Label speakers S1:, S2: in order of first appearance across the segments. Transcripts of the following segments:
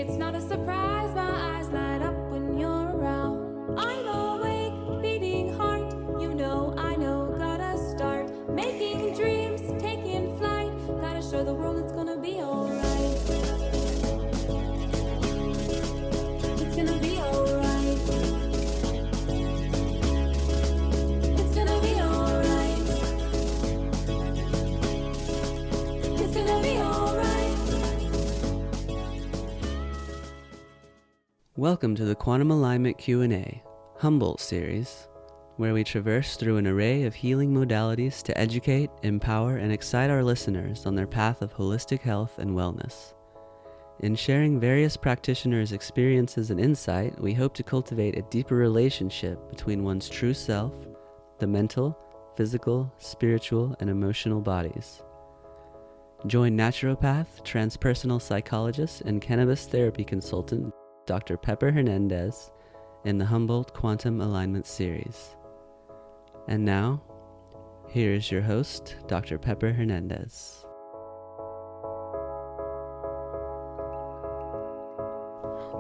S1: It's not a surprise, my eyes light up when you're around. I'm awake, beating heart, you know, I know, gotta start making dreams, taking flight, gotta show the world it's gonna be alright. It's gonna be alright. It's gonna be alright. It's gonna be alright.
S2: Welcome to the Quantum Alignment Q&A, Humboldt series, where we traverse through an array of healing modalities to educate, empower, and excite our listeners on their path of holistic health and wellness. In sharing various practitioners' experiences and insight, we hope to cultivate a deeper relationship between one's true self, the mental, physical, spiritual, and emotional bodies. Join naturopath, transpersonal psychologist, and cannabis therapy consultant Dr. Pepper Hernandez in the Humboldt Quantum Alignment series. And now, here is your host, Dr. Pepper Hernandez.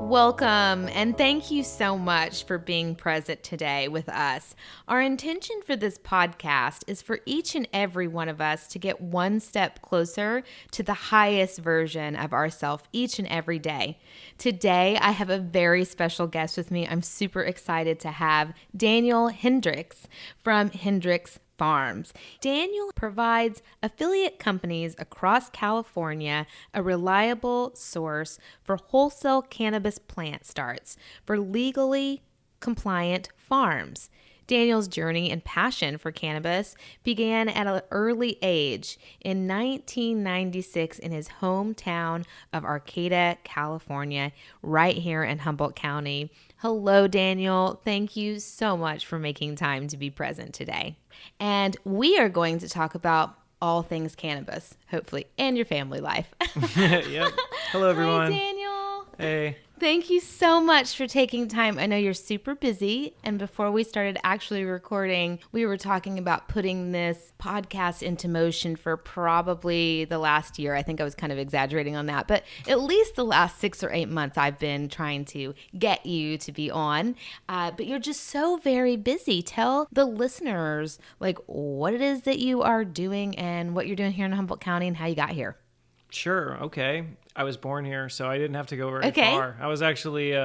S3: Welcome, and thank you so much for being present today with us. Our intention for this podcast is for each and every one of us to get one step closer to the highest version of ourselves each and every day. Today, I have a very special guest with me. I'm super excited to have Daniel Hendricks from Hendricks Farms. Daniel provides affiliate companies across California a reliable source for wholesale cannabis plant starts for legally compliant farms. Daniel's journey and passion for cannabis began at an early age in 1996 in his hometown of Arcata, California, right here in Humboldt County. Hello, Daniel. Thank you so much for making time to be present today. And we are going to talk about all things cannabis, hopefully, and your family life.
S4: Yep. Hello, everyone.
S3: Hi, Daniel.
S4: Hey.
S3: Thank you so much for taking time. I know you're super busy. And before we started actually recording, we were talking about putting this podcast into motion for probably the last year. I think I was kind of exaggerating on that. But at least the last 6 or 8 months, I've been trying to get you to be on. But you're just so very busy. Tell the listeners like what it is that you are doing and what you're doing here in Humboldt County and how you got here.
S4: Sure. Okay. I was born here, so I didn't have to go very far. I was actually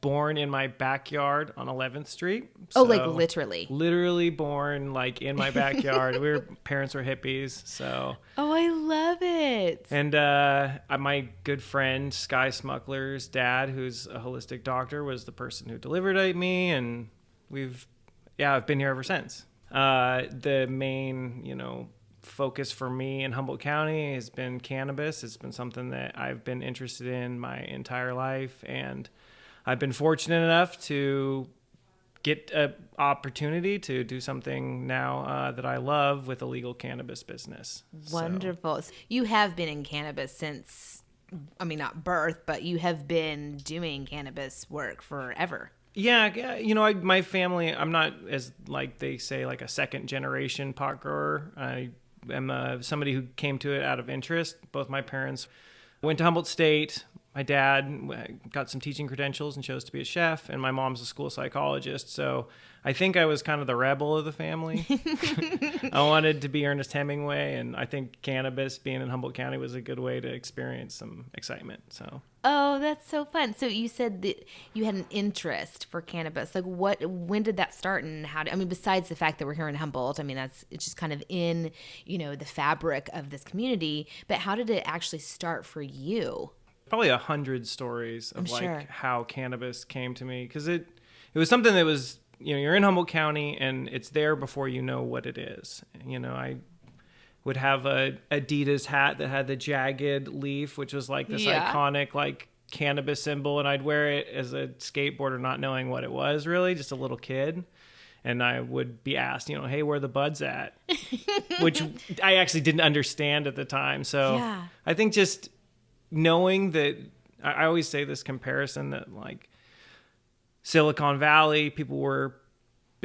S4: born in my backyard on 11th Street.
S3: So like literally?
S4: Literally born like in my backyard. Parents were hippies, so.
S3: Oh, I love it.
S4: And my good friend, Sky Smuckler's dad, who's a holistic doctor, was the person who delivered me, and I've been here ever since. The main, focus for me in Humboldt County has been cannabis. It's been something that I've been interested in my entire life, and I've been fortunate enough to get an opportunity to do something now that I love with a legal cannabis business.
S3: Wonderful. So you have been in cannabis since, not birth, but you have been doing cannabis work forever.
S4: Yeah, my family, I'm not as, like they say, like a second generation pot grower. I am somebody who came to it out of interest. Both my parents went to Humboldt State. My dad got some teaching credentials and chose to be a chef, and my mom's a school psychologist. So I think I was kind of the rebel of the family. I wanted to be Ernest Hemingway, and I think cannabis, being in Humboldt County, was a good way to experience some excitement. So.
S3: Oh, that's so fun. So you said that you had an interest for cannabis. Like when did that start, and besides the fact that we're here in Humboldt, it's just kind of in, the fabric of this community, but how did it actually start for you?
S4: Probably 100 stories of
S3: sure.
S4: how cannabis came to me, because it was something that was, you're in Humboldt County and it's there before you know what it is. I would have a Adidas hat that had the jagged leaf, which was like this iconic like cannabis symbol, and I'd wear it as a skateboarder, not knowing what it was really, just a little kid. And I would be asked, hey, where are the buds at? Which I actually didn't understand at the time. So I think just knowing that, I always say this comparison that like Silicon Valley, people were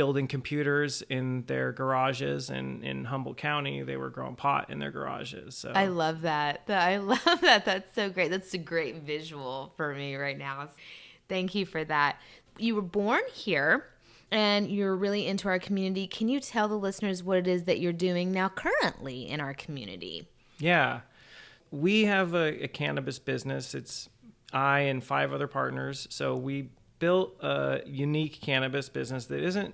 S4: building computers in their garages, and in Humboldt County, they were growing pot in their garages. So
S3: I love that. I love that. That's so great. That's a great visual for me right now. Thank you for that. You were born here and you're really into our community. Can you tell the listeners what it is that you're doing now currently in our community?
S4: Yeah. We have a cannabis business. It's I and 5 other partners. So we built a unique cannabis business that isn't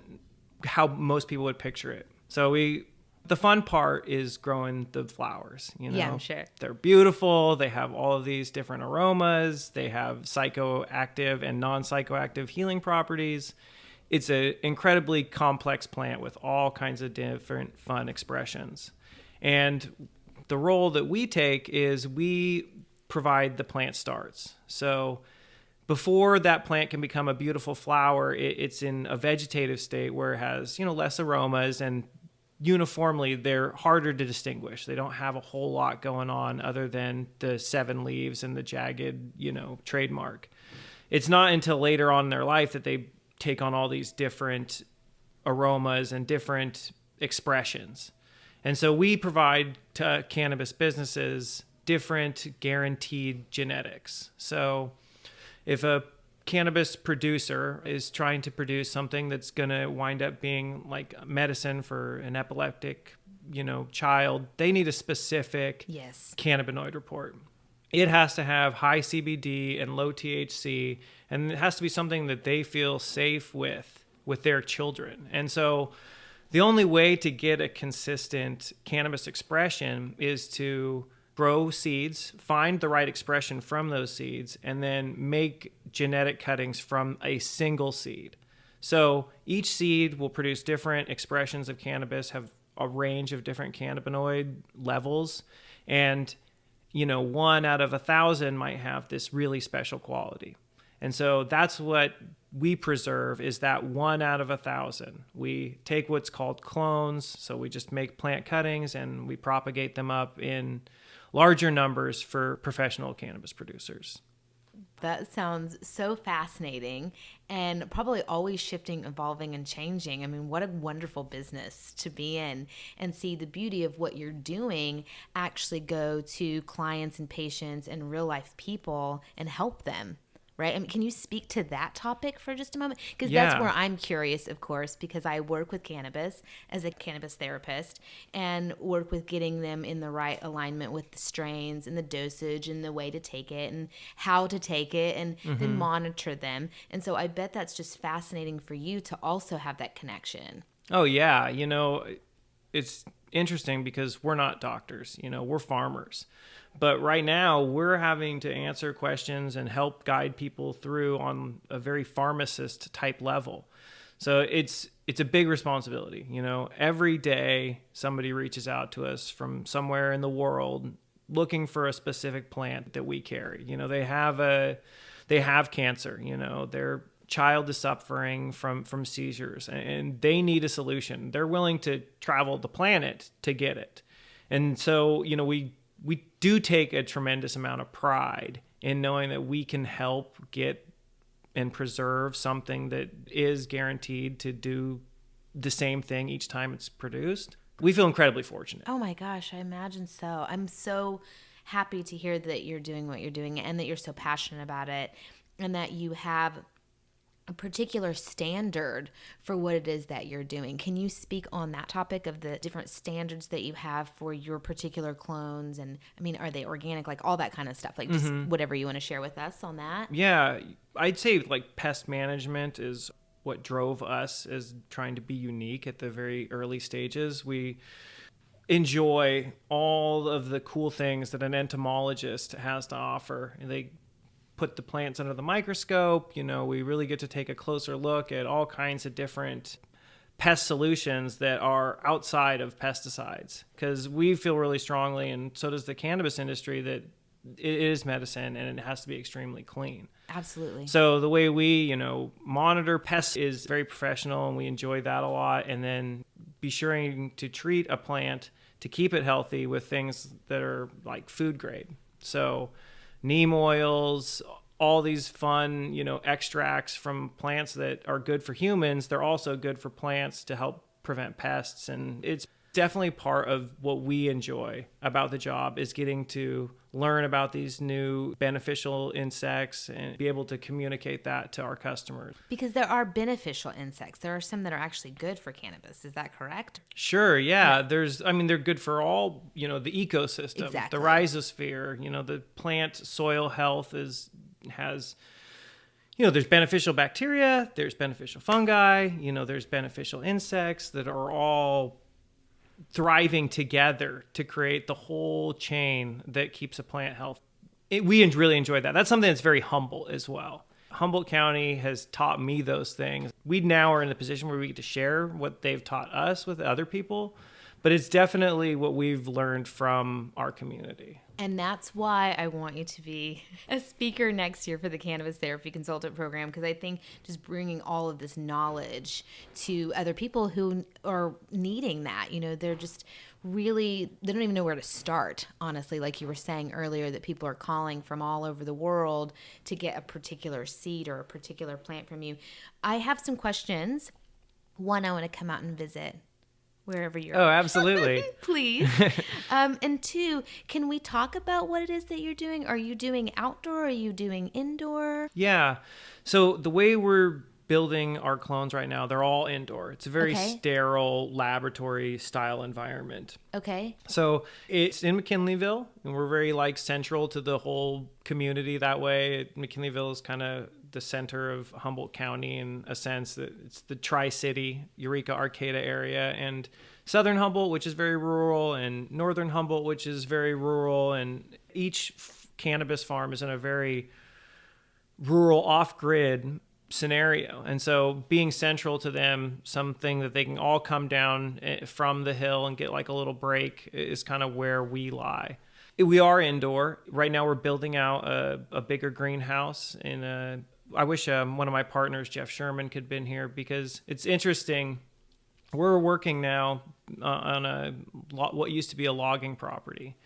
S4: how most people would picture it. So the fun part is growing the flowers, you know.
S3: Yeah, I'm sure.
S4: They're beautiful. They have all of these different aromas. They have psychoactive and non-psychoactive healing properties. It's an incredibly complex plant with all kinds of different fun expressions. And the role that we take is we provide the plant starts. So before that plant can become a beautiful flower, it's in a vegetative state where it has, less aromas, and uniformly they're harder to distinguish. They don't have a whole lot going on other than the 7 leaves and the jagged, trademark. It's not until later on in their life that they take on all these different aromas and different expressions. And so we provide to cannabis businesses different guaranteed genetics. So if a cannabis producer is trying to produce something that's going to wind up being like medicine for an epileptic, child, they need a specific cannabinoid report. It has to have high CBD and low THC, and it has to be something that they feel safe with their children. And so the only way to get a consistent cannabis expression is to grow seeds, find the right expression from those seeds, and then make genetic cuttings from a single seed. So each seed will produce different expressions of cannabis, have a range of different cannabinoid levels, and 1 out of 1,000 might have this really special quality. And so that's what we preserve, is that 1 out of 1,000. We take what's called clones, so we just make plant cuttings and we propagate them up in larger numbers for professional cannabis producers.
S3: That sounds so fascinating, and probably always shifting, evolving, and changing. I mean, what a wonderful business to be in, and see the beauty of what you're doing actually go to clients and patients and real life people and help them. Right? I mean, can you speak to that topic for just a moment? Because that's where I'm curious, of course, because I work with cannabis as a cannabis therapist and work with getting them in the right alignment with the strains and the dosage and the way to take it and how to take it, and then monitor them. And so I bet that's just fascinating for you to also have that connection.
S4: Oh, yeah. It's interesting because we're not doctors, we're farmers. But right now we're having to answer questions and help guide people through on a very pharmacist type level. So it's a big responsibility. Every day somebody reaches out to us from somewhere in the world looking for a specific plant that we carry. They have cancer, their child is suffering from seizures, and they need a solution. They're willing to travel the planet to get it. And so, we do take a tremendous amount of pride in knowing that we can help get and preserve something that is guaranteed to do the same thing each time it's produced. We feel incredibly fortunate.
S3: Oh my gosh, I imagine so. I'm so happy to hear that you're doing what you're doing and that you're so passionate about it, and that you have a particular standard for what it is that you're doing. Can you speak on that topic of the different standards that you have for your particular clones? And I mean, are they organic, like all that kind of stuff, like just whatever you want to share with us on that?
S4: Yeah, I'd say like pest management is what drove us as trying to be unique at the very early stages. We enjoy all of the cool things that an entomologist has to offer. They put the plants under the microscope. We really get to take a closer look at all kinds of different pest solutions that are outside of pesticides, because we feel really strongly, and so does the cannabis industry, that it is medicine and it has to be extremely clean.
S3: Absolutely.
S4: So the way we, monitor pests is very professional, and we enjoy that a lot. And then be sure to treat a plant to keep it healthy with things that are like food grade. So neem oils, all these fun, extracts from plants that are good for humans. They're also good for plants to help prevent pests. And it's definitely part of what we enjoy about the job is getting to learn about these new beneficial insects and be able to communicate that to our customers.
S3: Because there are beneficial insects. There are some that are actually good for cannabis. Is that correct?
S4: Sure. Yeah. They're good for all, the ecosystem,
S3: Exactly.
S4: the rhizosphere, the plant soil health has there's beneficial bacteria, there's beneficial fungi, there's beneficial insects that are all thriving together to create the whole chain that keeps a plant healthy. We really enjoy that. That's something that's very Humboldt as well. Humboldt County has taught me those things. We now are in the position where we get to share what they've taught us with other people, but it's definitely what we've learned from our community.
S3: And that's why I want you to be a speaker next year for the Cannabis Therapy Consultant Program, because I think just bringing all of this knowledge to other people who are needing that, they're just really, they don't even know where to start, honestly. Like you were saying earlier, that people are calling from all over the world to get a particular seed or a particular plant from you. I have some questions. One, I want to come out and visit wherever you're.
S4: Oh, absolutely.
S3: Please. And two, can we talk about what it is that you're doing? Are you doing outdoor? Are you doing indoor?
S4: Yeah. So the way we're building our clones right now, they're all indoor. It's a very sterile laboratory style environment.
S3: Okay.
S4: So it's in McKinleyville, and we're very central to the whole community that way. McKinleyville is kind of the center of Humboldt County in a sense that it's the Tri-City, Eureka, Arcata area, and Southern Humboldt, which is very rural, and Northern Humboldt, which is very rural, and each cannabis farm is in a very rural, off-grid scenario. And so being central to them, something that they can all come down from the hill and get a little break, is kind of where we lie. We are indoor. Right now we're building out a bigger greenhouse I wish one of my partners, Jeff Sherman, could have been here, because it's interesting. We're working now on what used to be a logging property.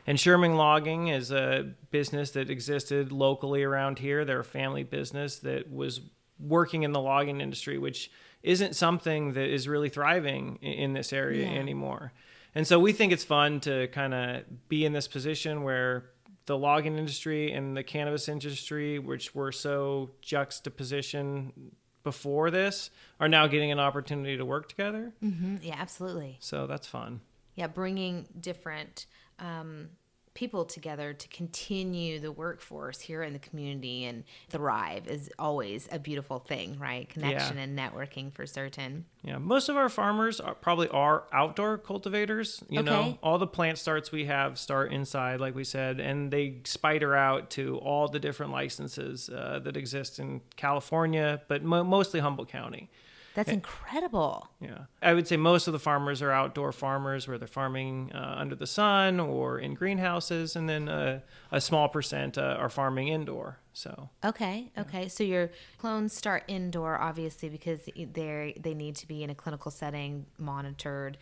S4: And Sherman Logging is a business that existed locally around here. They're a family business that was working in the logging industry, which isn't something that is really thriving in this area anymore. And so we think it's fun to kind of be in this position where the logging industry and the cannabis industry, which were so juxtaposition before this, are now getting an opportunity to work together.
S3: Mm-hmm. Yeah, absolutely.
S4: So that's fun.
S3: Yeah, bringing different people together to continue the workforce here in the community and thrive is always a beautiful thing, right? Connection and networking for certain.
S4: Yeah, most of our farmers probably are outdoor cultivators. You know, all the plant starts we have start inside, like we said, and they spider out to all the different licenses that exist in California, but mostly Humboldt County.
S3: That's incredible.
S4: Yeah. I would say most of the farmers are outdoor farmers where they're farming under the sun or in greenhouses, and then a small percent are farming indoor. So
S3: Okay. So your clones start indoor, obviously, because they need to be in a clinical setting, monitored,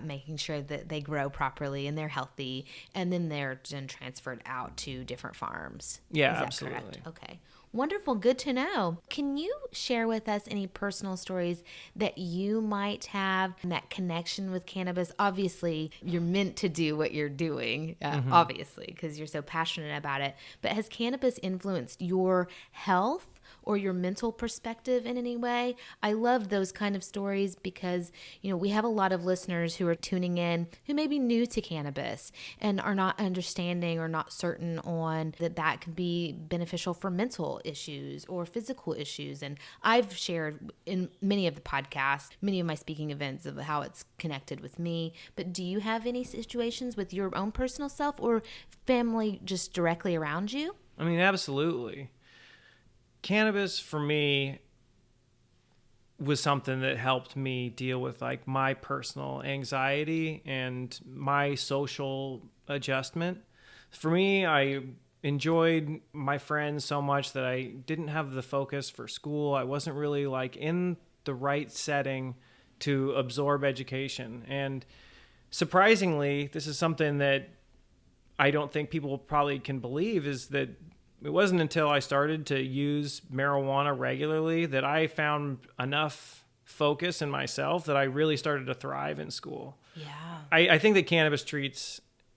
S3: making sure that they grow properly and they're healthy, and then they're then transferred out to different farms.
S4: Yeah,
S3: Is that
S4: absolutely.
S3: correct? Okay. Wonderful. Good to know. Can you share with us any personal stories that you might have in that connection with cannabis? Obviously, you're meant to do what you're doing, obviously, because you're so passionate about it. But has cannabis influenced your health or your mental perspective in any way? I love those kind of stories because, we have a lot of listeners who are tuning in who may be new to cannabis and are not understanding or not certain on that can be beneficial for mental issues or physical issues. And I've shared in many of the podcasts, many of my speaking events, of how it's connected with me. But do you have any situations with your own personal self or family just directly around you?
S4: I mean, absolutely. Cannabis for me was something that helped me deal with my personal anxiety and my social adjustment. For me, I enjoyed my friends so much that I didn't have the focus for school. I wasn't really in the right setting to absorb education. And surprisingly, this is something that I don't think people probably can believe, is that It wasn't until I started to use marijuana regularly that I found enough focus in myself that I really started to thrive in school.
S3: Yeah.
S4: I think that cannabis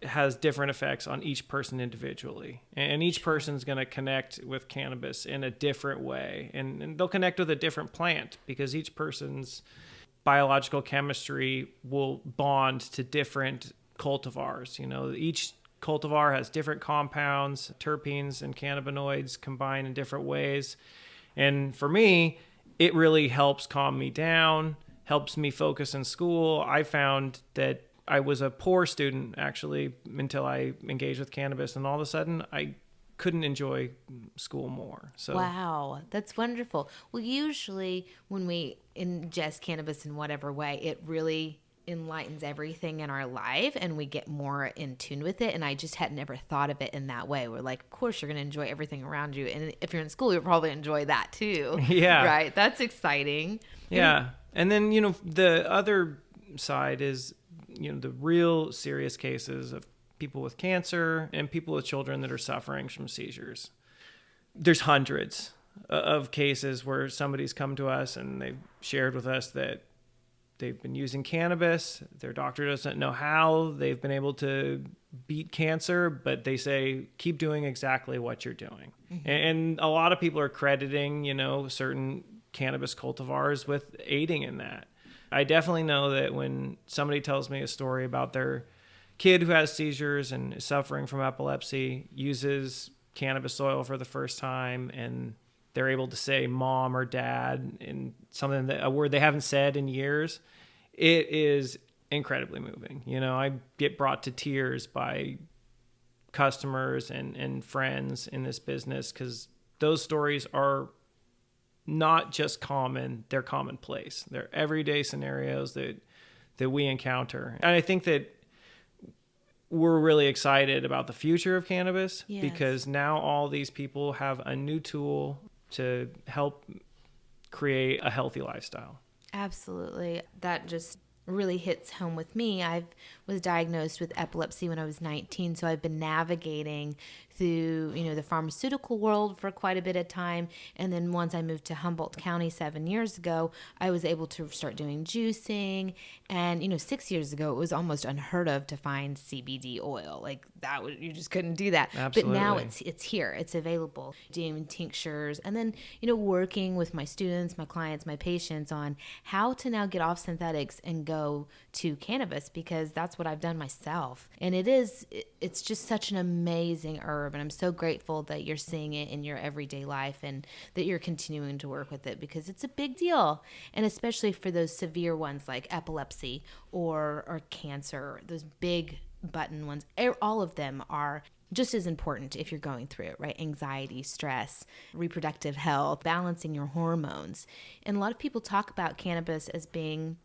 S4: has different effects on each person individually, and each person's going to connect with cannabis in a different way, and they'll connect with a different plant because each person's biological chemistry will bond to different cultivars. Each cultivar has different compounds, terpenes and cannabinoids combined in different ways. And for me, it really helps calm me down, helps me focus in school. I found that I was a poor student, actually, until I engaged with cannabis. And all of a sudden, I couldn't enjoy school more. So
S3: Wow, that's wonderful. Well, usually when we ingest cannabis in whatever way, it really enlightens everything in our life and we get more in tune with it. And I just had never thought of it in that way. We're like, of course you're going to enjoy everything around you. And if you're in school, you'll probably enjoy that too.
S4: Yeah.
S3: Right. That's exciting.
S4: Yeah. And then, the other side is, the real serious cases of people with cancer and people with children that are suffering from seizures. There's hundreds of cases where somebody's come to us and they've shared with us that they've been using cannabis. Their doctor doesn't know how they've been able to beat cancer, but they say, keep doing exactly what you're doing. Mm-hmm. And a lot of people are crediting, certain cannabis cultivars with aiding in that. I definitely know that when somebody tells me a story about their kid who has seizures and is suffering from epilepsy, uses cannabis oil for the first time, and they're able to say mom or dad in a word they haven't said in years, it is incredibly moving. I get brought to tears by customers and friends in this business because those stories are not just common, they're commonplace. They're everyday scenarios that we encounter. And I think that we're really excited about the future of cannabis because now all these people have a new tool to help create a healthy lifestyle.
S3: Absolutely. That just really hits home with me. I was diagnosed with epilepsy when I was 19, so I've been navigating through, the pharmaceutical world for quite a bit of time. And then once I moved to Humboldt County 7 years ago, I was able to start doing juicing. And, 6 years ago, it was almost unheard of to find CBD oil. Like that, you just couldn't do that.
S4: Absolutely.
S3: But now it's here, it's available. Doing tinctures and then, working with my students, my clients, my patients on how to now get off synthetics and go to cannabis, because that's what I've done myself. And it's just such an amazing herb. And I'm so grateful that you're seeing it in your everyday life and that you're continuing to work with it, because it's a big deal. And especially for those severe ones like epilepsy or cancer, those big button ones, all of them are just as important if you're going through it, right? Anxiety, stress, reproductive health, balancing your hormones. And a lot of people talk about cannabis as being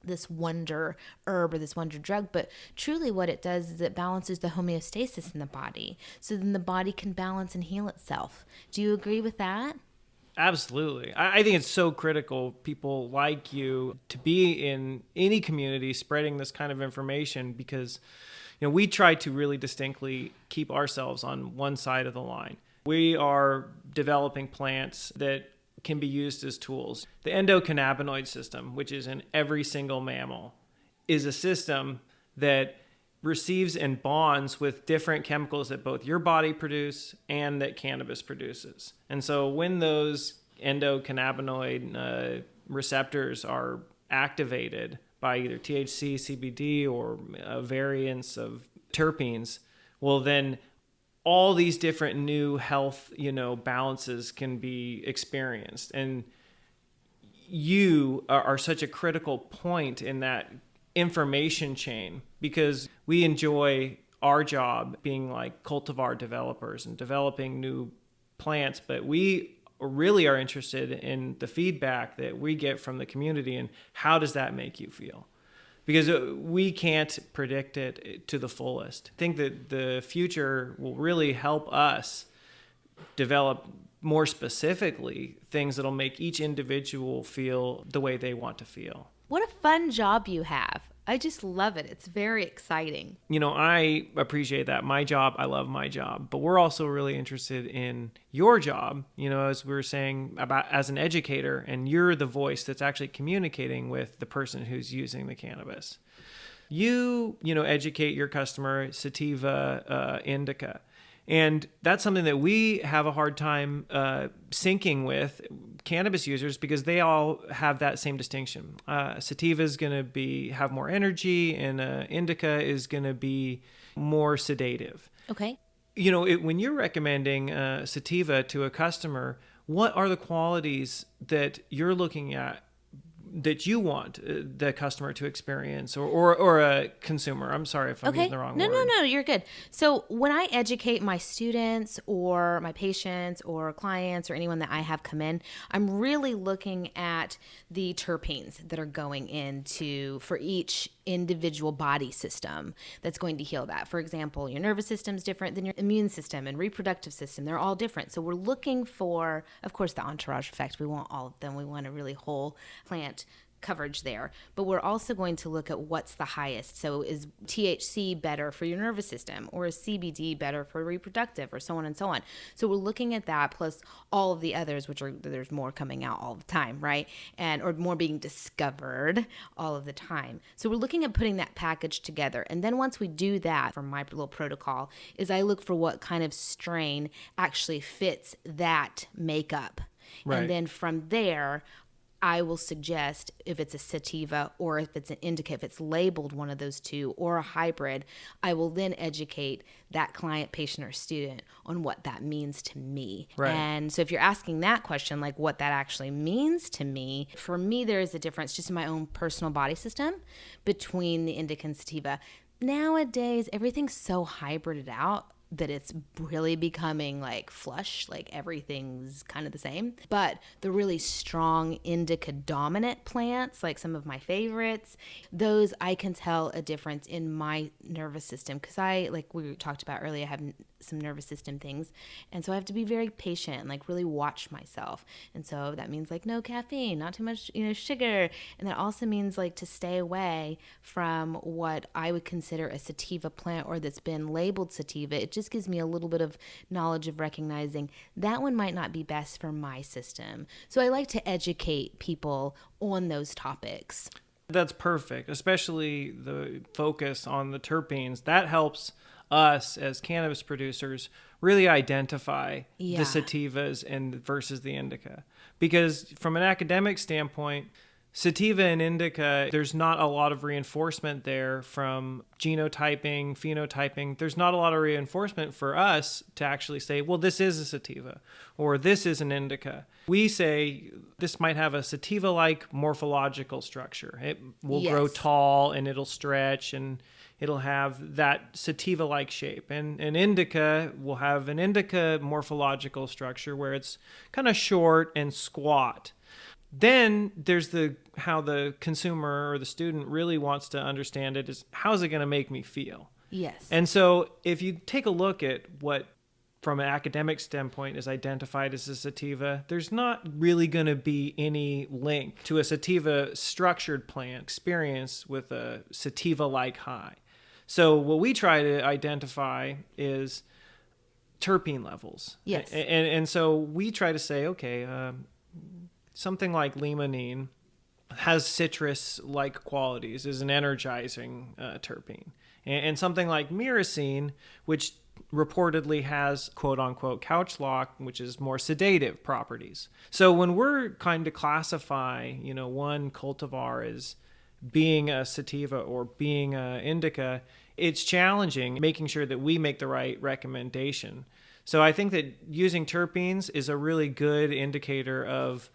S3: this wonder herb or this wonder drug, but truly what it does is it balances the homeostasis in the body, so then the body can balance and heal itself. Do you agree with that?
S4: Absolutely. I think it's so critical, people like you, to be in any community spreading this kind of information, because we try to really distinctly keep ourselves on one side of the line. We are developing plants that can be used as tools. The endocannabinoid system, which is in every single mammal, is a system that receives and bonds with different chemicals that both your body produce and that cannabis produces. And so when those endocannabinoid receptors are activated by either THC, CBD, or variants of terpenes, well, then all these different new health, balances can be experienced. And you are such a critical point in that information chain, because we enjoy our job being like cultivar developers and developing new plants, but we really are interested in the feedback that we get from the community and how does that make you feel? Because we can't predict it to the fullest. I think that the future will really help us develop more specifically things that'll make each individual feel the way they want to feel.
S3: What a fun job you have. I just love it. It's very exciting.
S4: I appreciate that. My job, I love my job, but we're also really interested in your job, as we were saying about as an educator, and you're the voice that's actually communicating with the person who's using the cannabis. You educate your customer, sativa, indica. And that's something that we have a hard time syncing with cannabis users because they all have that same distinction. Sativa is going to have more energy, and indica is going to be more sedative.
S3: Okay.
S4: When you're recommending sativa to a customer, what are the qualities that you're looking at that you want the customer to experience or a consumer? I'm sorry if I'm using the wrong word.
S3: No, you're good. So when I educate my students or my patients or clients or anyone that I have come in, I'm really looking at the terpenes that are going into for each individual body system that's going to heal that. For example, your nervous system is different than your immune system and reproductive system. They're all different. So we're looking for, of course, the entourage effect. We want all of them. We want a really whole plant coverage there, but we're also going to look at what's the highest. So is THC better for your nervous system, or is CBD better for reproductive, or so on and so on. So we're looking at that plus all of the others, which there's more coming out all the time, right? Or more being discovered all of the time. So we're looking at putting that package together. And then once we do that, from my little protocol, is I look for what kind of strain actually fits that makeup. Right. And then from there, I will suggest if it's a sativa or if it's an indica, if it's labeled one of those two or a hybrid, I will then educate that client, patient, or student on what that means to me. Right. And so if you're asking that question, like what that actually means to me, for me, there is a difference just in my own personal body system between the indica and sativa. Nowadays, everything's so hybrided out that it's really becoming like flush, like everything's kind of the same. But the really strong indica dominant plants, like some of my favorites, those I can tell a difference in my nervous system because like we talked about earlier, I have some nervous system things. And so I have to be very patient and like really watch myself. And so that means like no caffeine, not too much, sugar. And that also means like to stay away from what I would consider a sativa plant or that's been labeled sativa. It just gives me a little bit of knowledge of recognizing that one might not be best for my system. So I like to educate people on those topics.
S4: That's perfect, especially the focus on the terpenes. That helps us as cannabis producers really identify the sativas versus the indica. Because from an academic standpoint, sativa and indica, there's not a lot of reinforcement there from genotyping, phenotyping. There's not a lot of reinforcement for us to actually say, well, this is a sativa or this is an indica. We say this might have a sativa-like morphological structure. It will grow tall and it'll stretch and it'll have that sativa-like shape. And an indica will have an indica morphological structure where it's kind of short and squat. Then there's how the consumer or the student really wants to understand it is, how's it going to make me feel?
S3: Yes.
S4: And so if you take a look at what from an academic standpoint is identified as a sativa, there's not really going to be any link to a sativa structured plant experience with a sativa-like high. So what we try to identify is terpene levels.
S3: Yes.
S4: And so we try to say, okay, something like limonene has citrus-like qualities, is an energizing terpene. And something like myrcene, which reportedly has quote-unquote couch lock, which is more sedative properties. So when we're kind of classify, one cultivar as being a sativa or being a indica, it's challenging making sure that we make the right recommendation. So I think that using terpenes is a really good indicator of,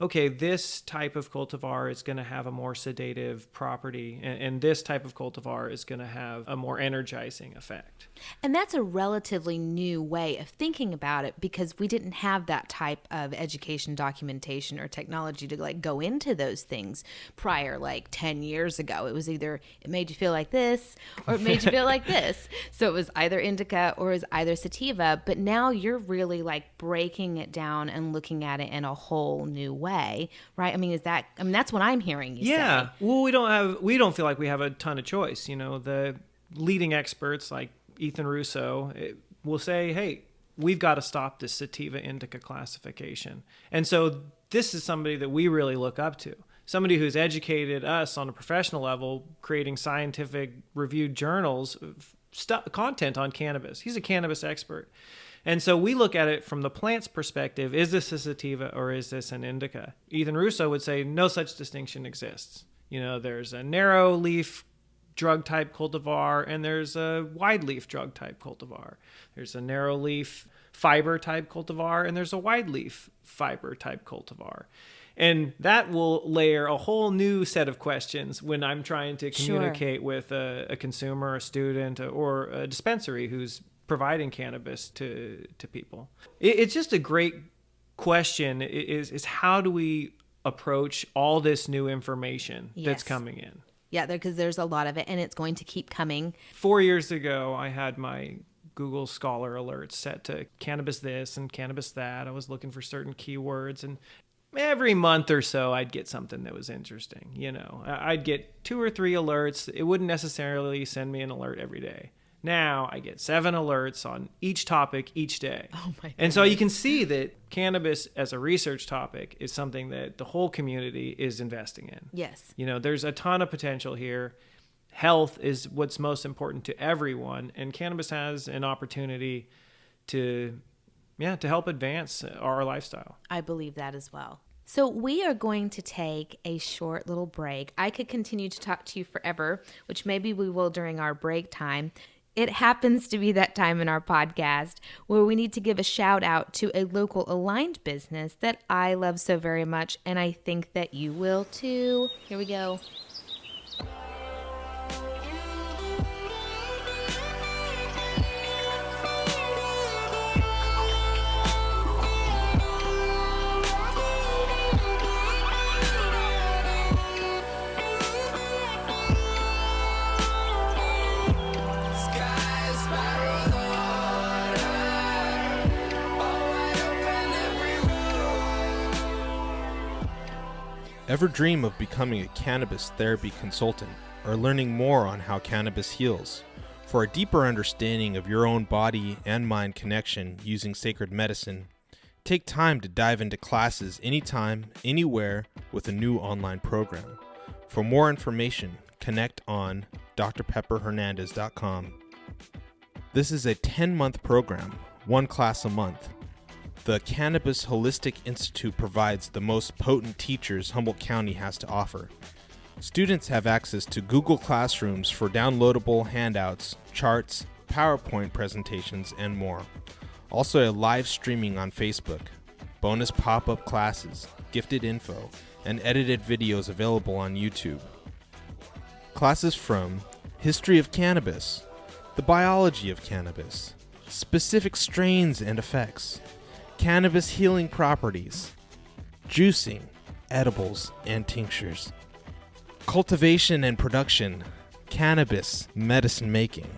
S4: okay, this type of cultivar is going to have a more sedative property, and this type of cultivar is going to have a more energizing effect.
S3: And that's a relatively new way of thinking about it because we didn't have that type of education, documentation, or technology to like go into those things prior, like 10 years ago. It was either it made you feel like this or it made you feel like this. So it was either indica or it was either sativa, but now you're really like breaking it down and looking at it in a whole new way. way, right? I mean, that's what I'm hearing you
S4: Yeah.
S3: say.
S4: Well, we don't feel like we have a ton of choice. The leading experts like Ethan Russo will say, hey, we've got to stop this sativa indica classification. And so this is somebody that we really look up to. Somebody who's educated us on a professional level, creating scientific reviewed journals, content on cannabis. He's a cannabis expert. And so we look at it from the plant's perspective. Is this a sativa or is this an indica? Ethan Russo would say no such distinction exists. There's a narrow leaf drug type cultivar and there's a wide leaf drug type cultivar. There's a narrow leaf fiber type cultivar and there's a wide leaf fiber type cultivar. And that will layer a whole new set of questions when I'm trying to communicate with a consumer, a student, or a dispensary who's providing cannabis to people. It's just a great question is how do we approach all this new information that's coming in?
S3: Yeah, because there's a lot of it and it's going to keep coming.
S4: 4 years ago, I had my Google Scholar alerts set to cannabis this and cannabis that. I was looking for certain keywords, and every month or so I'd get something that was interesting. I'd get 2 or 3 alerts. It wouldn't necessarily send me an alert every day. Now I get 7 alerts on each topic each day.
S3: Oh my goodness.
S4: And so you can see that cannabis as a research topic is something that the whole community is investing in.
S3: Yes.
S4: There's a ton of potential here. Health is what's most important to everyone, and cannabis has an opportunity to help advance our lifestyle.
S3: I believe that as well. So we are going to take a short little break. I could continue to talk to you forever, which maybe we will during our break time. It happens to be that time in our podcast where we need to give a shout out to a local aligned business that I love so very much, and I think that you will too. Here we go.
S5: Ever dream of becoming a cannabis therapy consultant or learning more on how cannabis heals? For a deeper understanding of your own body and mind connection using sacred medicine, take time to dive into classes anytime, anywhere with a new online program. For more information, connect on drpepperhernandez.com. This is a 10-month program, 1 class a month. The Cannabis Holistic Institute provides the most potent teachers Humboldt County has to offer. Students have access to Google Classrooms for downloadable handouts, charts, PowerPoint presentations, and more. Also a live streaming on Facebook, bonus pop-up classes, gifted info, and edited videos available on YouTube. Classes from History of Cannabis, the Biology of Cannabis, Specific Strains and Effects, Cannabis Healing Properties, Juicing, Edibles, and Tinctures, Cultivation and Production, Cannabis Medicine Making,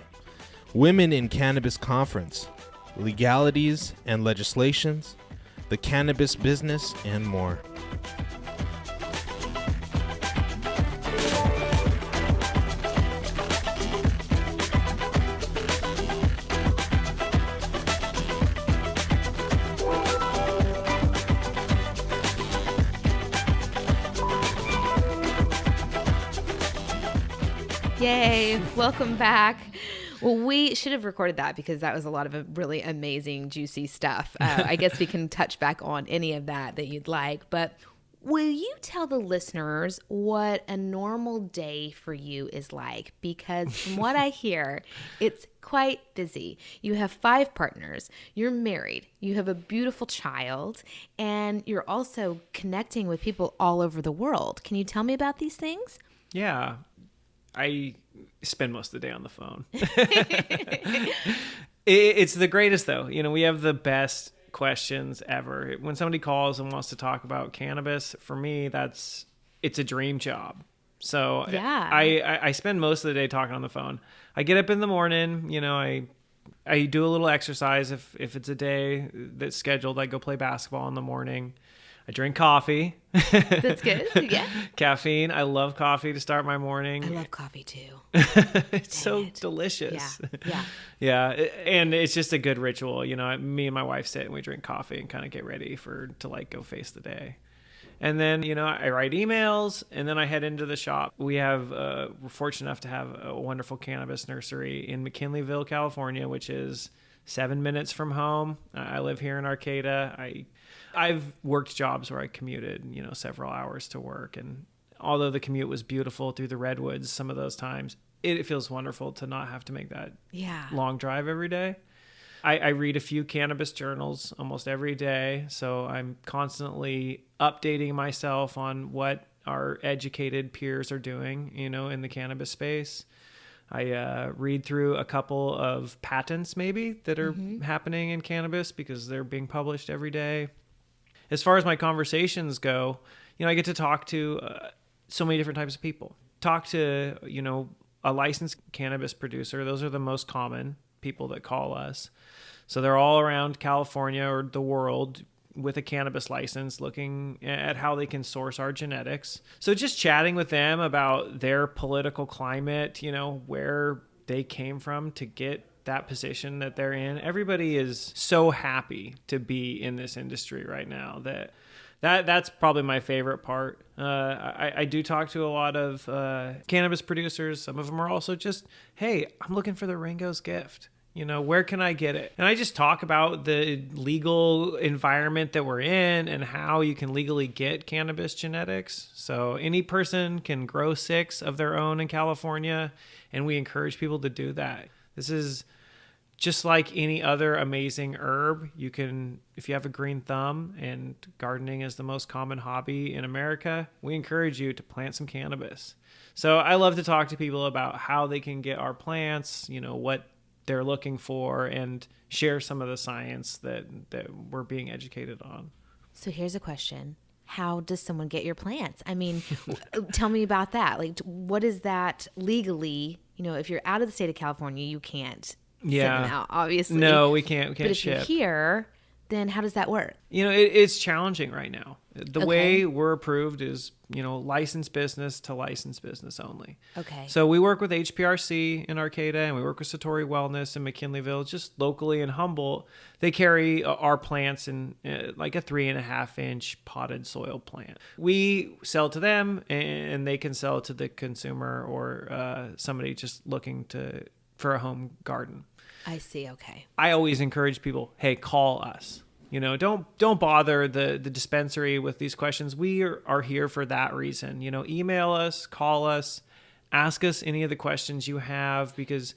S5: Women in Cannabis Conference, Legalities and Legislations, the Cannabis Business, and more.
S3: Yay, welcome back. Well, we should have recorded that because that was a lot of really amazing, juicy stuff. I guess we can touch back on any of that you'd like. But will you tell the listeners what a normal day for you is like? Because from what I hear, it's quite busy. You have 5 partners, you're married, you have a beautiful child, and you're also connecting with people all over the world. Can you tell me about these things?
S4: Yeah. I spend most of the day on the phone. It's the greatest, though. We have the best questions ever. When somebody calls and wants to talk about cannabis, for me, it's a dream job. So
S3: yeah.
S4: I spend most of the day talking on the phone. I get up in the morning, I do a little exercise. If it's a day that's scheduled, I go play basketball in the morning. I drink coffee.
S3: That's good. Yeah.
S4: Caffeine. I love coffee to start my morning.
S3: I love coffee too.
S4: It's so delicious.
S3: Yeah.
S4: Yeah. And it's just a good ritual. You know, me and my wife sit and we drink coffee and kind of get ready to like go face the day. And then, you know, I write emails and then I head into the shop. We're fortunate enough to have a wonderful cannabis nursery in McKinleyville, California, which is 7 minutes from home. I live here in Arcata. I've worked jobs where I commuted, you know, several hours to work. And although the commute was beautiful through the redwoods some of those times, it feels wonderful to not have to make that long drive every day. I read a few cannabis journals almost every day, so I'm constantly updating myself on what our educated peers are doing, you know, in the cannabis space. I read through a couple of patents maybe that are happening in cannabis because they're being published every day. As far as my conversations go, you know, I get to talk to so many different types of people. Talk to, you know, a licensed cannabis producer. Those are the most common people that call us. So they're all around California or the world with a cannabis license looking at how they can source our genetics. So just chatting with them about their political climate, you know, where they came from to get that position that they're in. Everybody is so happy to be in this industry right now that's probably my favorite part. I do talk to a lot of cannabis producers. Some of them are also just, hey, I'm looking for the Ringo's gift. You know, where can I get it? And I just talk about the legal environment that we're in and how you can legally get cannabis genetics. So any person can grow 6 of their own in California, and we encourage people to do that. This is just like any other amazing herb. You can, if you have a green thumb, and gardening is the most common hobby in America, we encourage you to plant some cannabis. So I love to talk to people about how they can get our plants, you know, what they're looking for, and share some of the science that we're being educated on.
S3: So here's a question. How does someone get your plants? I mean, tell me about that. Like, what is that legally? You know, if you're out of the state of California, you can't send them out, obviously.
S4: No, we can't
S3: but if
S4: ship.
S3: you're here, then how does that work?
S4: You know, it's challenging right now. The way we're approved is, you know, licensed business to licensed business only.
S3: Okay.
S4: So we work with HPRC in Arcata, and we work with Satori Wellness in McKinleyville, just locally in Humboldt. They carry our plants in like a 3.5-inch potted soil plant. We sell to them, and they can sell to the consumer or somebody just looking for a home garden.
S3: I see. Okay.
S4: I always encourage people, hey, call us. You know, don't bother the dispensary with these questions. We are here for that reason. You know, email us, call us, ask us any of the questions you have, because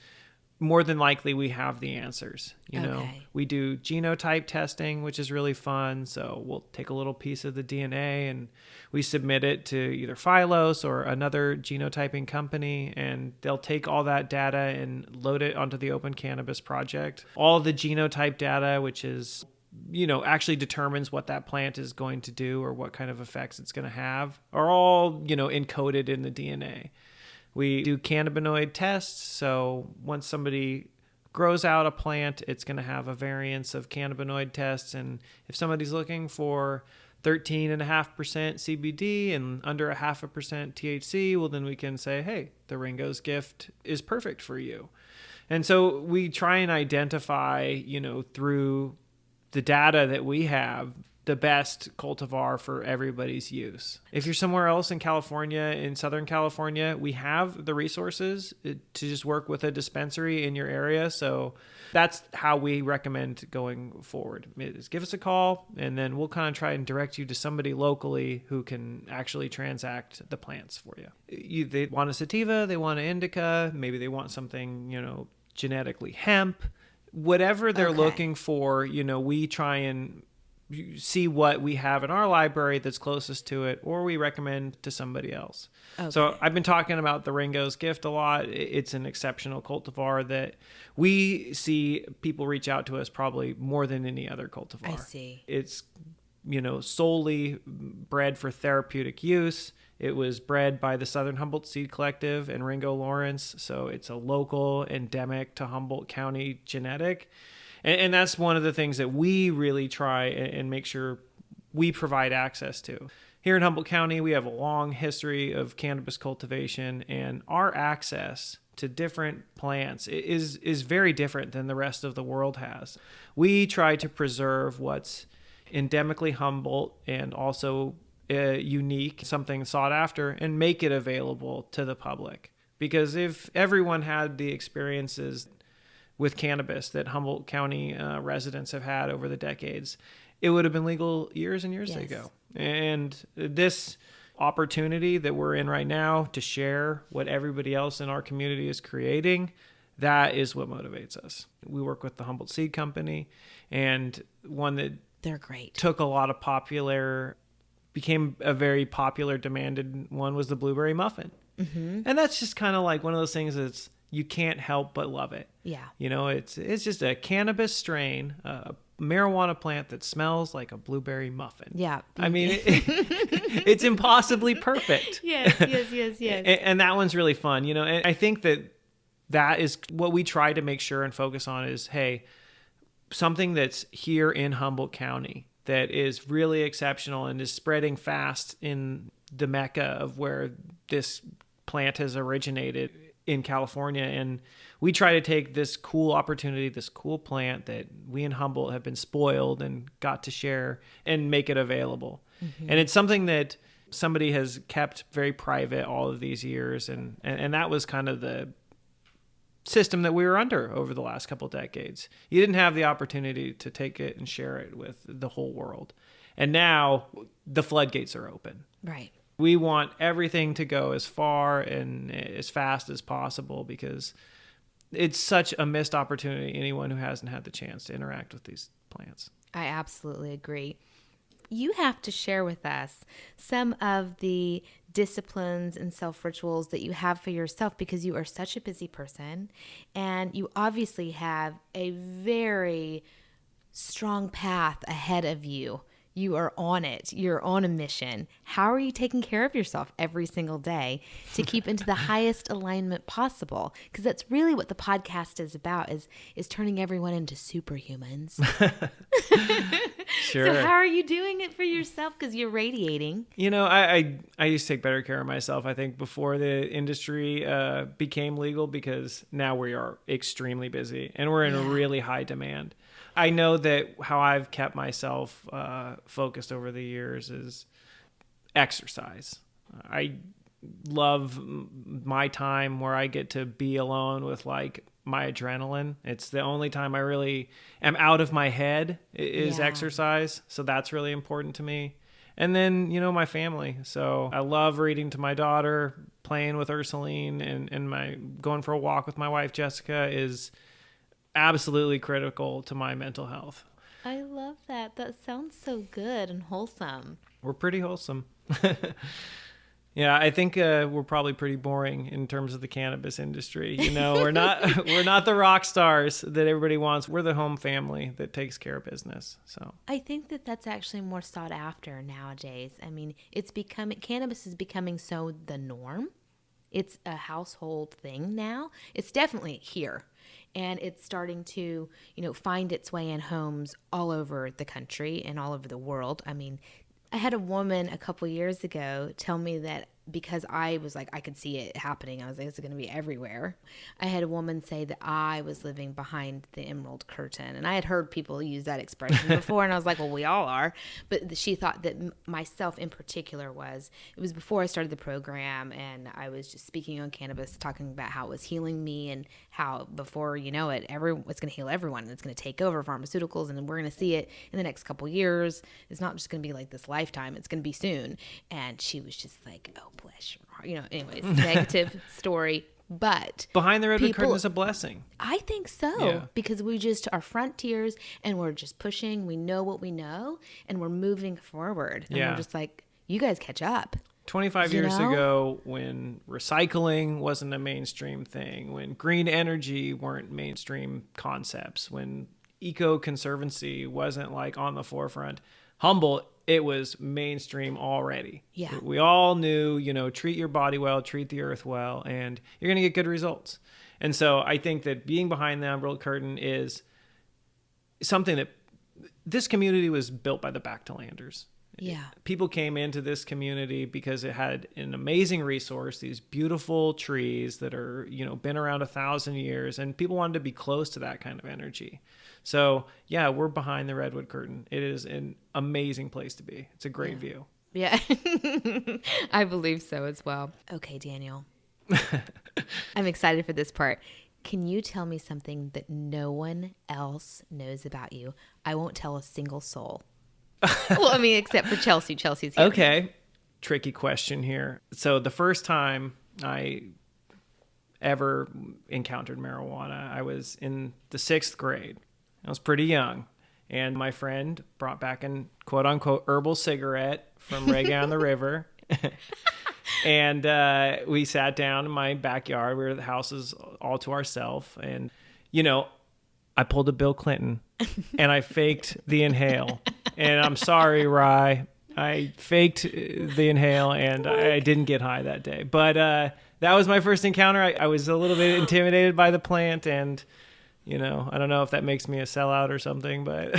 S4: more than likely we have the answers. You know, we do genotype testing, which is really fun. So we'll take a little piece of the DNA and we submit it to either Phylos or another genotyping company, and they'll take all that data and load it onto the Open Cannabis Project. All the genotype data, which is, you know, actually determines what that plant is going to do or what kind of effects it's going to have, are all, you know, encoded in the DNA. We do cannabinoid tests. So once somebody grows out a plant, it's going to have a variance of cannabinoid tests. And if somebody's looking for 13.5% CBD and under 0.5% THC, well, then we can say, hey, the Ringo's gift is perfect for you. And so we try and identify, you know, through the data that we have, the best cultivar for everybody's use. If you're somewhere else in California, in Southern California, we have the resources to just work with a dispensary in your area. So that's how we recommend going forward. Is give us a call, and then we'll kind of try and direct you to somebody locally who can actually transact the plants for you. They want a sativa, they want an indica, maybe they want something, you know, genetically hemp. Whatever they're looking for, you know, we try and see what we have in our library that's closest to it, or we recommend to somebody else. Okay. So I've been talking about the Ringo's gift a lot. It's an exceptional cultivar that we see people reach out to us probably more than any other cultivar.
S3: I see.
S4: It's, you know, solely bred for therapeutic use. It was bred by the Southern Humboldt Seed Collective and Ringo Lawrence. So it's a local, endemic to Humboldt County genetic. And that's one of the things that we really try and make sure we provide access to. Here in Humboldt County, we have a long history of cannabis cultivation, and our access to different plants is very different than the rest of the world has. We try to preserve what's endemically Humboldt and also unique, something sought after, and make it available to the public. Because if everyone had the experiences with cannabis that Humboldt County residents have had over the decades, it would have been legal years and years ago. And this opportunity that we're in right now to share what everybody else in our community is creating, that is what motivates us. We work with the Humboldt Seed Company, and one that
S3: They're great.
S4: took a lot of became a very popular, demanded one was the blueberry muffin. Mm-hmm. And that's just kind of like one of those things that's, you can't help but love it.
S3: Yeah.
S4: You know, it's just a cannabis strain, a marijuana plant that smells like a blueberry muffin.
S3: Yeah.
S4: I mean, it's impossibly perfect.
S3: Yes.
S4: And that one's really fun, you know, and I think that is what we try to make sure and focus on is, hey, something that's here in Humboldt County that is really exceptional and is spreading fast in the mecca of where this plant has originated in California. And we try to take this cool opportunity, this cool plant that we in Humboldt have been spoiled and got to share, and make it available. Mm-hmm. And it's something that somebody has kept very private all of these years. And that was kind of the system that we were under over the last couple of decades. You didn't have the opportunity to take it and share it with the whole world. And now the floodgates are open.
S3: Right.
S4: We want everything to go as far and as fast as possible because it's such a missed opportunity, anyone who hasn't had the chance to interact with these plants.
S3: I absolutely agree. You have to share with us some of the disciplines and self-rituals that you have for yourself, because you are such a busy person and you obviously have a very strong path ahead of you. You are on it. You're on a mission. How are you taking care of yourself every single day to keep into the highest alignment possible? Because that's really what the podcast is about, is turning everyone into superhumans.
S4: Sure.
S3: So how are you doing it for yourself? Because you're radiating.
S4: You know, I used to take better care of myself, I think, before the industry became legal, because now we are extremely busy and we're in a really high demand. I know that how I've kept myself focused over the years is exercise. I love my time where I get to be alone with like my adrenaline. It's the only time I really am out of my head is exercise. So that's really important to me. And then, you know, my family. So I love reading to my daughter, playing with Ursuline, and my going for a walk with my wife, Jessica, is absolutely critical to my mental health.
S3: I love that. That sounds so good and wholesome.
S4: We're pretty wholesome. Yeah, I think we're probably pretty boring in terms of the cannabis industry. You know, we're not the rock stars that everybody wants. We're the home family that takes care of business. So
S3: I think that that's actually more sought after nowadays. I mean, cannabis is becoming so the norm. It's a household thing now. It's definitely here. And it's starting to, find its way in homes all over the country and all over the world. I mean, I had a woman a couple years ago tell me that, because I was like, I could see it happening. I was like, it's going to be everywhere. I had a woman say that I was living behind the emerald curtain. And I had heard people use that expression before. And I was like, well, we all are. But she thought that myself in particular it was before I started the program. And I was just speaking on cannabis, talking about how it was healing me and how before you know it, it's going to heal everyone. And it's going to take over pharmaceuticals. And we're going to see it in the next couple years. It's not just going to be like this lifetime. It's going to be soon. And she was just like, oh, bless your heart. Anyways, negative story. But
S4: behind the redwood curtain is a blessing.
S3: I think so, because we just are frontiers and we're just pushing. We know what we know and we're moving forward. And we're just like, you guys catch up.
S4: 25 years ago, when recycling wasn't a mainstream thing, when green energy weren't mainstream concepts, when eco-conservancy wasn't like on the forefront, Humboldt, it was mainstream already.
S3: Yeah.
S4: We all knew, treat your body well, treat the earth well, and you're going to get good results. And so I think that being behind the emerald curtain is something that this community was built by the back-to-landers.
S3: Yeah.
S4: People came into this community because it had an amazing resource, these beautiful trees that are, been around 1,000 years, and people wanted to be close to that kind of energy. So yeah, we're behind the redwood curtain. It is an amazing place to be. It's a great view.
S3: Yeah, I believe so as well. Okay, Daniel. I'm excited for this part. Can you tell me something that no one else knows about you? I won't tell a single soul. Well, I mean, except for Chelsea. Chelsea's here.
S4: Okay. Tricky question here. So the first time I ever encountered marijuana, I was in the 6th grade. I was pretty young. And my friend brought back an quote unquote herbal cigarette from Reggae on the River. And we sat down in my backyard. We were at the houses all to ourselves. And, I pulled a Bill Clinton and I faked the inhale. And I'm sorry, Rye. I faked the inhale and I didn't get high that day. But that was my first encounter. I was a little bit intimidated by the plant, and I don't know if that makes me a sellout or something, but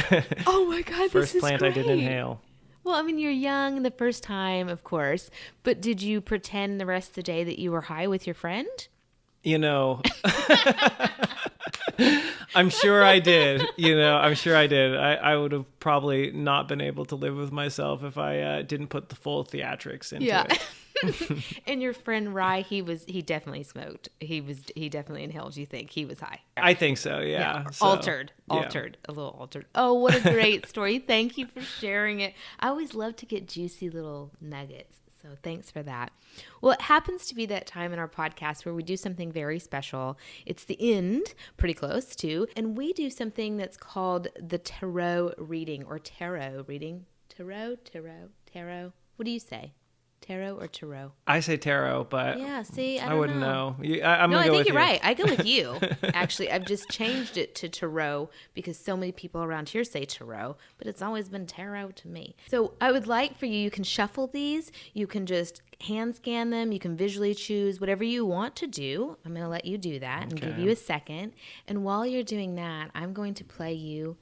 S3: oh my God,
S4: first plant
S3: great.
S4: I didn't inhale.
S3: Well, I mean, you're young the first time, of course, but did you pretend the rest of the day that you were high with your friend?
S4: I'm sure I did. I'm sure I did. I would have probably not been able to live with myself if I didn't put the full theatrics into it.
S3: And your friend Rye, he definitely smoked. He definitely inhaled. You think he was high?
S4: I think so. Yeah. So,
S3: altered, a little altered. Oh, what a great story! Thank you for sharing it. I always love to get juicy little nuggets. So thanks for that. Well, it happens to be that time in our podcast where we do something very special. It's the end, pretty close to, and we do something that's called the tarot reading or tarot reading. Tarot. What do you say? Tarot or tarot?
S4: I say tarot, but
S3: yeah, see, I
S4: wouldn't know. I'm
S3: no,
S4: gonna
S3: I
S4: go
S3: think
S4: with
S3: you're
S4: you.
S3: right. I go with you. Actually, I've just changed it to tarot because so many people around here say tarot, but it's always been tarot to me. So I would like for you can shuffle these. You can just hand scan them. You can visually choose whatever you want to do. I'm going to let you do that and give you a second. And while you're doing that, I'm going to play you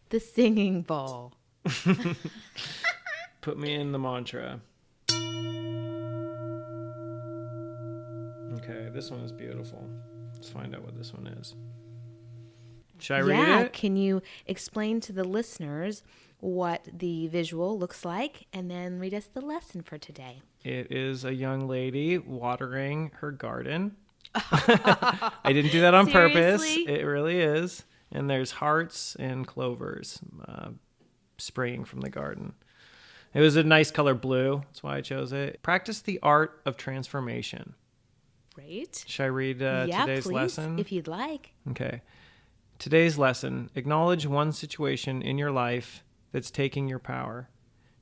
S3: the singing bowl.
S4: Put me in the mantra. Okay, this one is beautiful. Let's find out what this one is. Should I read it?
S3: Can you explain to the listeners what the visual looks like and then read us the lesson for today?
S4: It is a young lady watering her garden. I didn't do that on purpose. It really is. And there's hearts and clovers spraying from the garden. It was a nice color blue. That's why I chose it. Practice the art of transformation.
S3: Great.
S4: Should I read today's lesson?
S3: If you'd like.
S4: Okay. Today's lesson: acknowledge one situation in your life that's taking your power.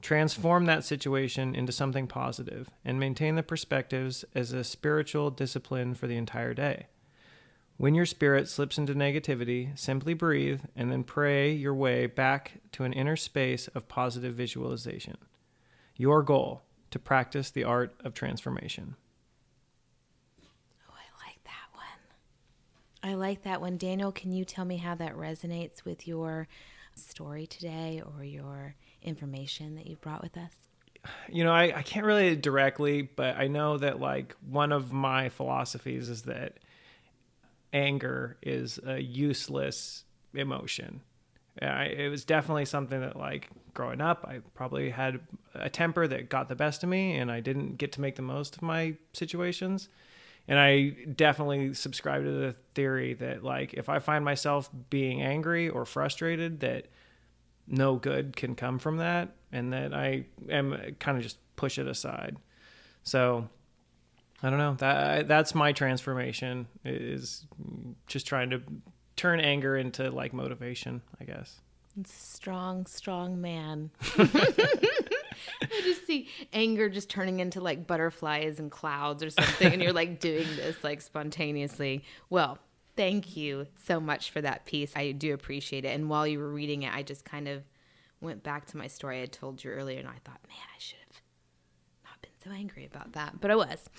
S4: Transform that situation into something positive and maintain the perspectives as a spiritual discipline for the entire day. When your spirit slips into negativity, simply breathe and then pray your way back to an inner space of positive visualization. Your goal: to practice the art of transformation.
S3: I like that one. Daniel, can you tell me how that resonates with your story today or your information that you brought with us?
S4: I can't relate it directly, but I know that one of my philosophies is that anger is a useless emotion. It was definitely something that growing up, I probably had a temper that got the best of me and I didn't get to make the most of my situations. And I definitely subscribe to the theory that if I find myself being angry or frustrated, that no good can come from that, and that I am kind of just push it aside. So I don't know. That's my transformation, is just trying to turn anger into motivation, I guess.
S3: Strong man. I just see anger just turning into butterflies and clouds or something, and you're doing this spontaneously. Well, thank you so much for that piece. I do appreciate it. And while you were reading it, I just kind of went back to my story I told you earlier, and I thought, man, I should have not been so angry about that, but I was.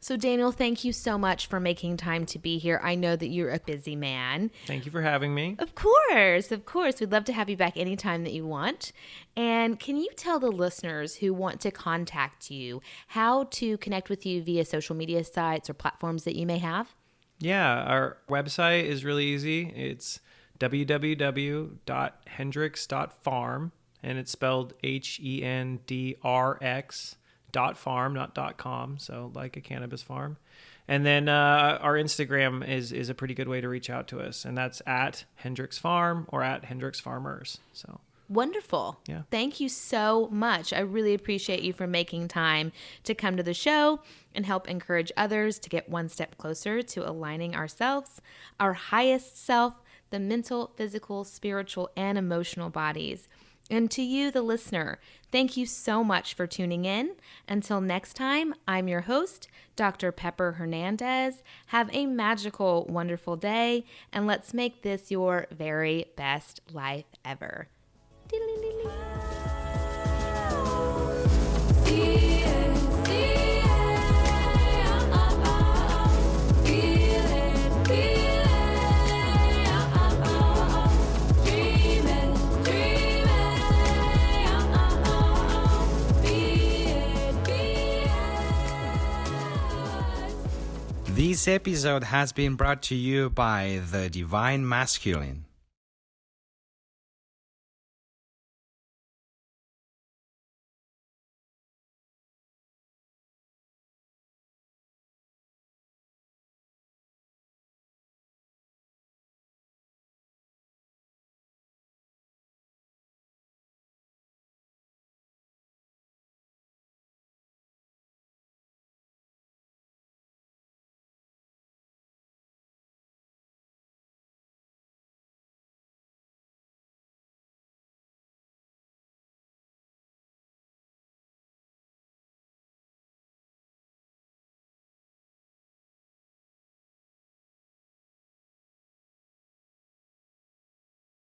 S3: So Daniel, thank you so much for making time to be here. I know that you're a busy man.
S4: Thank you for having me.
S3: Of course. We'd love to have you back anytime that you want. And can you tell the listeners who want to contact you how to connect with you via social media sites or platforms that you may have?
S4: Yeah, our website is really easy. It's www.hendrix.farm, and it's spelled HENDRX.farm, not .com, so like a cannabis farm. And then our Instagram is a pretty good way to reach out to us, and that's at Hendrix Farm or at Hendrix Farmers. So
S3: wonderful.
S4: Yeah.
S3: Thank you so much. I really appreciate you for making time to come to the show and help encourage others to get one step closer to aligning ourselves, our highest self, the mental, physical, spiritual, and emotional bodies. And to you, the listener, thank you so much for tuning in. Until next time, I'm your host, Dr. Pepper Hernandez. Have a magical, wonderful day, and let's make this your very best life ever.
S6: This episode has been brought to you by The Divine Masculine.